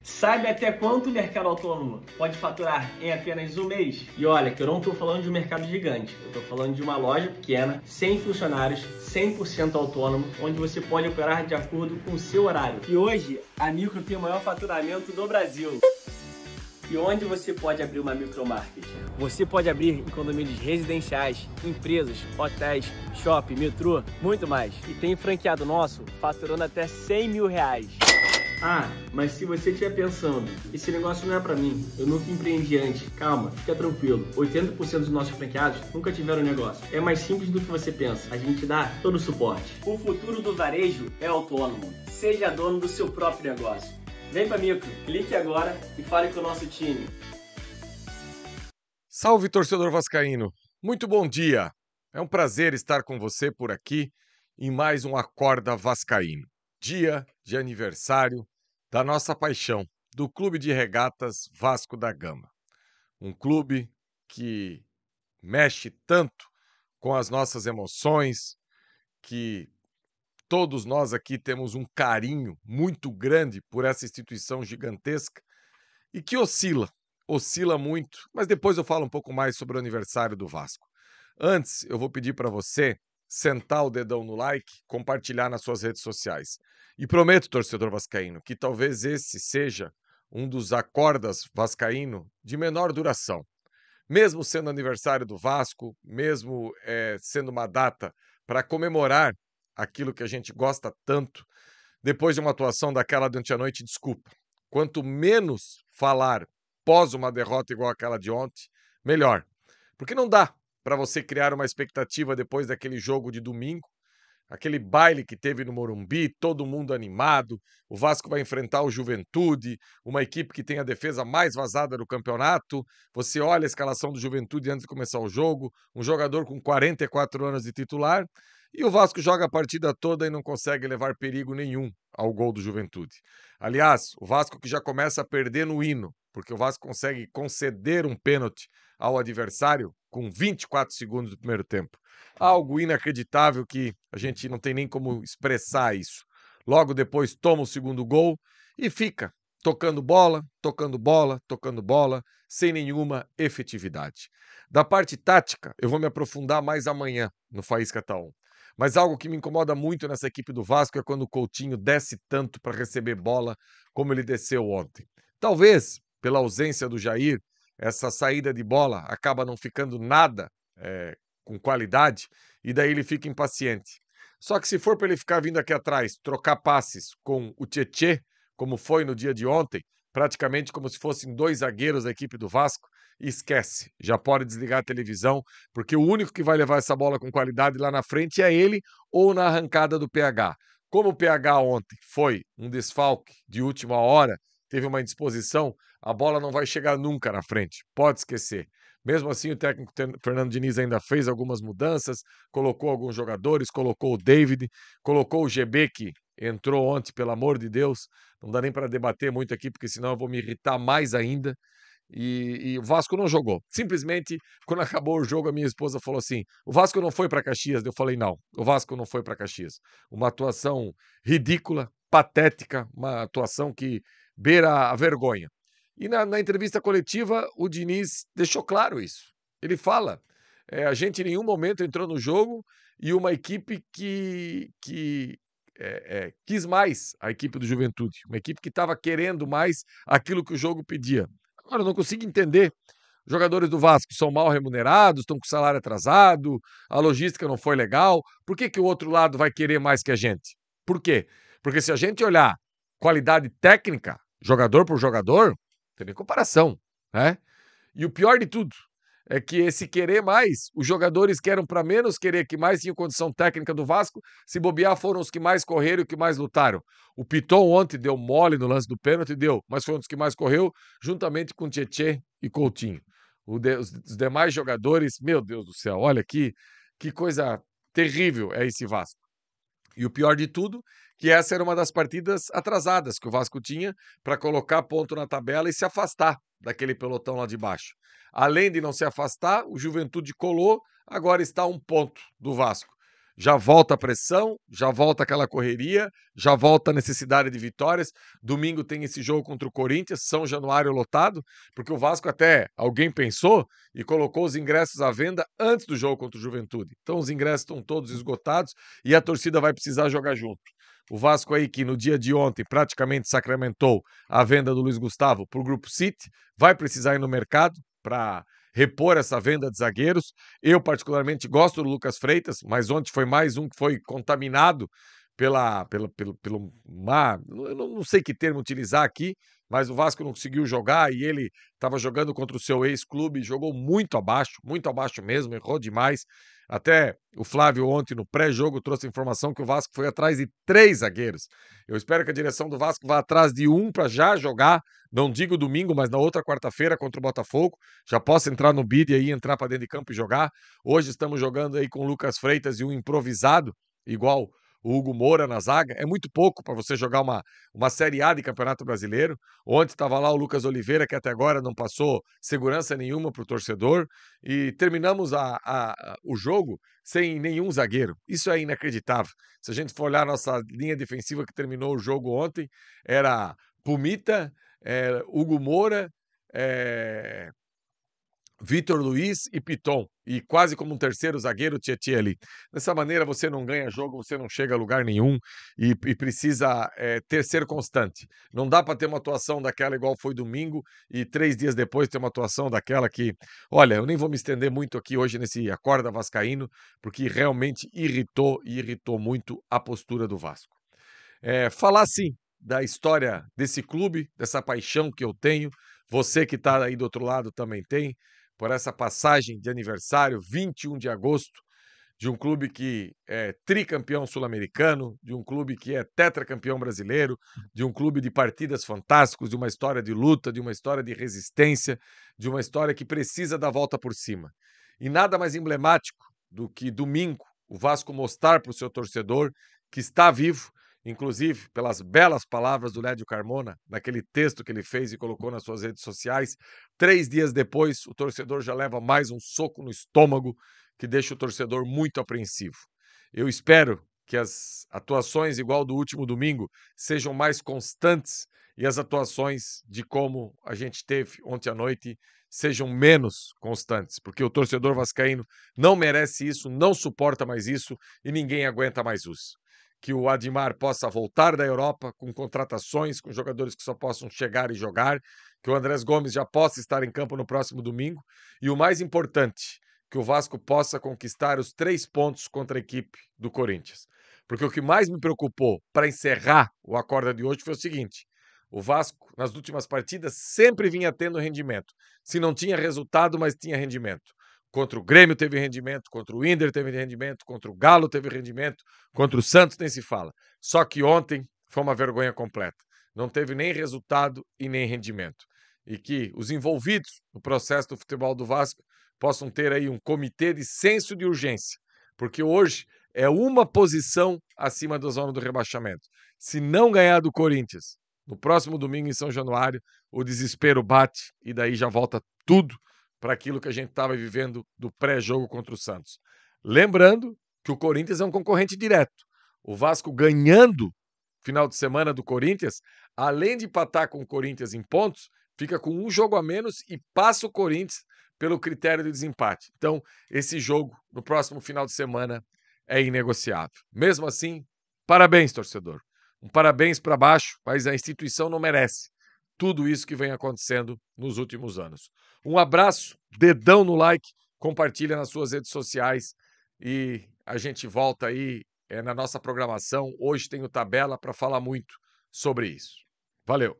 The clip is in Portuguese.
Sabe até quanto o mercado autônomo pode faturar em apenas um mês? E olha, que eu não estou falando de um mercado gigante, eu estou falando de uma loja pequena, sem funcionários, 100% autônomo, onde você pode operar de acordo com o seu horário. E hoje, a Micro tem o maior faturamento do Brasil. E onde você pode abrir uma micromarket? Você pode abrir em condomínios residenciais, empresas, hotéis, shopping, metrô, muito mais. E tem franqueado nosso faturando até 100 mil reais. Ah, mas se você estiver pensando, esse negócio não é pra mim, eu nunca empreendi antes, calma, fica tranquilo, 80% dos nossos franqueados nunca tiveram negócio. É mais simples do que você pensa, a gente dá todo o suporte. O futuro do varejo é autônomo, seja dono do seu próprio negócio. Vem pra Micro, clique agora e fale com o nosso time. Salve, torcedor vascaíno! Muito bom dia! É um prazer estar com você por aqui em mais um Acorda Vascaíno. Dia de aniversário da nossa paixão, do Clube de Regatas Vasco da Gama. Um clube que mexe tanto com as nossas emoções, que todos nós aqui temos um carinho muito grande por essa instituição gigantesca e que oscila muito, mas depois eu falo um pouco mais sobre o aniversário do Vasco. Antes, eu vou pedir para você sentar o dedão no like, compartilhar nas suas redes sociais. E prometo, torcedor vascaíno, que talvez esse seja um dos acordas vascaíno de menor duração. Mesmo sendo aniversário do Vasco, mesmo sendo uma data para comemorar aquilo que a gente gosta tanto, depois de uma atuação daquela de ontem à noite, desculpa. Quanto menos falar pós uma derrota igual aquela de ontem, melhor. Porque não dá para você criar uma expectativa depois daquele jogo de domingo, aquele baile que teve no Morumbi, todo mundo animado, o Vasco vai enfrentar o Juventude, uma equipe que tem a defesa mais vazada do campeonato, você olha a escalação do Juventude antes de começar o jogo, um jogador com 44 anos de titular, e o Vasco joga a partida toda e não consegue levar perigo nenhum ao gol do Juventude. Aliás, o Vasco que já começa a perder no hino, porque o Vasco consegue conceder um pênalti ao adversário com 24 segundos do primeiro tempo. Algo inacreditável que a gente não tem nem como expressar isso. Logo depois toma o segundo gol e fica tocando bola, tocando bola, tocando bola, sem nenhuma efetividade. Da parte tática, eu vou me aprofundar mais amanhã no Faísca Tá On. Mas algo que me incomoda muito nessa equipe do Vasco é quando o Coutinho desce tanto para receber bola como ele desceu ontem. Talvez, pela ausência do Jair, essa saída de bola acaba não ficando nada com qualidade e daí ele fica impaciente. Só que se for para ele ficar vindo aqui atrás, trocar passes com o Tietê, como foi no dia de ontem, praticamente como se fossem dois zagueiros da equipe do Vasco, esquece, já pode desligar a televisão, porque o único que vai levar essa bola com qualidade lá na frente é ele ou na arrancada do PH. Como o PH ontem foi um desfalque de última hora, teve uma indisposição, a bola não vai chegar nunca na frente, pode esquecer. Mesmo assim, o técnico Fernando Diniz ainda fez algumas mudanças, colocou alguns jogadores, colocou o David, colocou o GB, que entrou ontem, pelo amor de Deus, não dá nem para debater muito aqui, porque senão eu vou me irritar mais ainda. E o Vasco não jogou. Simplesmente, quando acabou o jogo, a minha esposa falou assim: o Vasco não foi para Caxias. Eu falei: não, o Vasco não foi para Caxias. Uma atuação ridícula, patética, uma atuação que beira a vergonha. E na entrevista coletiva, o Diniz deixou claro isso. Ele fala: a gente em nenhum momento entrou no jogo e uma equipe que quis mais a equipe do Juventude, uma equipe que estava querendo mais aquilo que o jogo pedia. Agora, eu não consigo entender. Os jogadores do Vasco são mal remunerados, estão com salário atrasado, a logística não foi legal. Por que o outro lado vai querer mais que a gente? Por quê? Porque se a gente olhar qualidade técnica, jogador por jogador, não tem nem comparação, né? E o pior de tudo é que esse querer mais, os jogadores que eram para menos querer, que mais tinham condição técnica do Vasco, se bobear foram os que mais correram e que mais lutaram. O Piton ontem deu mole no lance do pênalti, mas foi um dos que mais correu, juntamente com Tietê e Coutinho. Os demais jogadores, meu Deus do céu, olha que coisa terrível é esse Vasco. E o pior de tudo, que essa era uma das partidas atrasadas que o Vasco tinha para colocar ponto na tabela e se afastar daquele pelotão lá de baixo. Além de não se afastar, o Juventude colou, agora está a 1 ponto do Vasco. Já volta a pressão, já volta aquela correria, já volta a necessidade de vitórias. Domingo tem esse jogo contra o Corinthians, São Januário lotado, porque o Vasco até, alguém pensou e colocou os ingressos à venda antes do jogo contra o Juventude. Então os ingressos estão todos esgotados e a torcida vai precisar jogar junto. O Vasco aí que no dia de ontem praticamente sacramentou a venda do Luiz Gustavo para o Grupo City, vai precisar ir no mercado para repor essa venda de zagueiros. Eu, particularmente, gosto do Lucas Freitas, mas ontem foi mais um que foi contaminado pelo mar. Eu não sei que termo utilizar aqui, mas o Vasco não conseguiu jogar e ele estava jogando contra o seu ex-clube, jogou muito abaixo mesmo, errou demais. Até o Flávio ontem no pré-jogo trouxe a informação que o Vasco foi atrás de 3 zagueiros. Eu espero que a direção do Vasco vá atrás de um para já jogar, não digo domingo, mas na outra quarta-feira contra o Botafogo, já possa entrar no bid e aí entrar para dentro de campo e jogar. Hoje estamos jogando aí com o Lucas Freitas e um improvisado, igual o Hugo Moura na zaga. É muito pouco para você jogar uma Série A de Campeonato Brasileiro. Ontem estava lá o Lucas Oliveira, que até agora não passou segurança nenhuma para o torcedor. E terminamos o jogo sem nenhum zagueiro. Isso é inacreditável. Se a gente for olhar a nossa linha defensiva que terminou o jogo ontem, era Pumita, Hugo Moura, Vitor Luiz e Piton, e quase como um terceiro zagueiro, Tietê ali. Dessa maneira você não ganha jogo, você não chega a lugar nenhum e precisa ser constante. Não dá para ter uma atuação daquela igual foi domingo e 3 dias depois ter uma atuação daquela que... Olha, eu nem vou me estender muito aqui hoje nesse Acorda Vascaíno, porque realmente irritou muito a postura do Vasco. Falar sim da história desse clube, dessa paixão que eu tenho, você que está aí do outro lado também tem, por essa passagem de aniversário, 21 de agosto, de um clube que é tricampeão sul-americano, de um clube que é tetracampeão brasileiro, de um clube de partidas fantásticos, de uma história de luta, de uma história de resistência, de uma história que precisa dar volta por cima. E nada mais emblemático do que domingo o Vasco mostrar para o seu torcedor que está vivo, inclusive pelas belas palavras do Lédio Carmona, naquele texto que ele fez e colocou nas suas redes sociais. 3 dias depois, o torcedor já leva mais um soco no estômago, que deixa o torcedor muito apreensivo. Eu espero que as atuações, igual do último domingo, sejam mais constantes e as atuações de como a gente teve ontem à noite sejam menos constantes, porque o torcedor vascaíno não merece isso, não suporta mais isso e ninguém aguenta mais isso. Que o Admar possa voltar da Europa com contratações, com jogadores que só possam chegar e jogar, que o Andrés Gomes já possa estar em campo no próximo domingo e o mais importante, que o Vasco possa conquistar os 3 pontos contra a equipe do Corinthians. Porque o que mais me preocupou para encerrar o Acorda de hoje foi o seguinte: o Vasco, nas últimas partidas, sempre vinha tendo rendimento. Se não tinha resultado, mas tinha rendimento. Contra o Grêmio teve rendimento, contra o Inter teve rendimento, contra o Galo teve rendimento, contra o Santos nem se fala. Só que ontem foi uma vergonha completa. Não teve nem resultado e nem rendimento. E que os envolvidos no processo do futebol do Vasco possam ter aí um comitê de senso de urgência, porque hoje é uma posição acima da zona do rebaixamento. Se não ganhar do Corinthians no próximo domingo em São Januário, o desespero bate e daí já volta tudo para aquilo que a gente estava vivendo do pré-jogo contra o Santos. Lembrando que o Corinthians é um concorrente direto. O Vasco ganhando final de semana do Corinthians, além de empatar com o Corinthians em pontos, fica com um jogo a menos e passa o Corinthians pelo critério de desempate. Então, esse jogo no próximo final de semana é inegociável. Mesmo assim, parabéns, torcedor. Um parabéns para baixo, mas a instituição não merece tudo isso que vem acontecendo nos últimos anos. Um abraço, dedão no like, compartilha nas suas redes sociais e a gente volta aí na nossa programação. Hoje tenho tabela para falar muito sobre isso. Valeu!